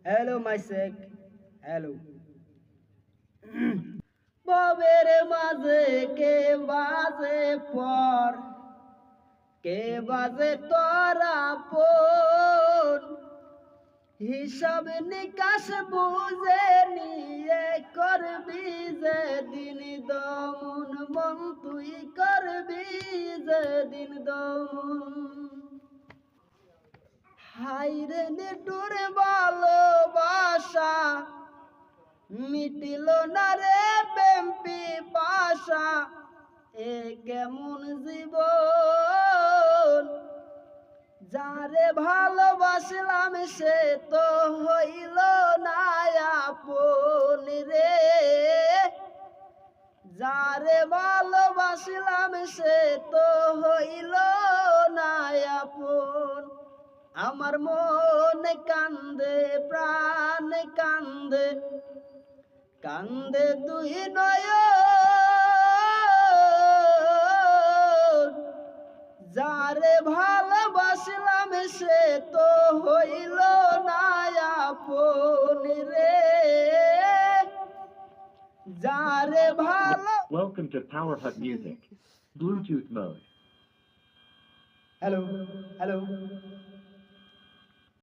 Hello, my sec. Hello. ববের মাঝে কে বাজে পর, কে বাজে তোরা পর, হিসাব নিকাশ বুঝে নিয়ে করবি যে দিন দমন, মন তুই করবি যে দিন দমন। হাইরে নিটুর ভালোবাসা, মিটিল না রে প্রেম পিপাসা, এ কেমন জীবন। যারে ভালোবাসলাম সে তো হইল না আপন রে, যারে ভালোবাসলাম সে তো হইল না আপন। আমার মন কান্দে, প্রাণ কান্দে, কান্দে দুই নয়ন। যারে ভালোবাসলাম সে তো হইল না আপন রে, যারে ভালো। Welcome to Power Hut Music. Bluetooth mode. Hello hello.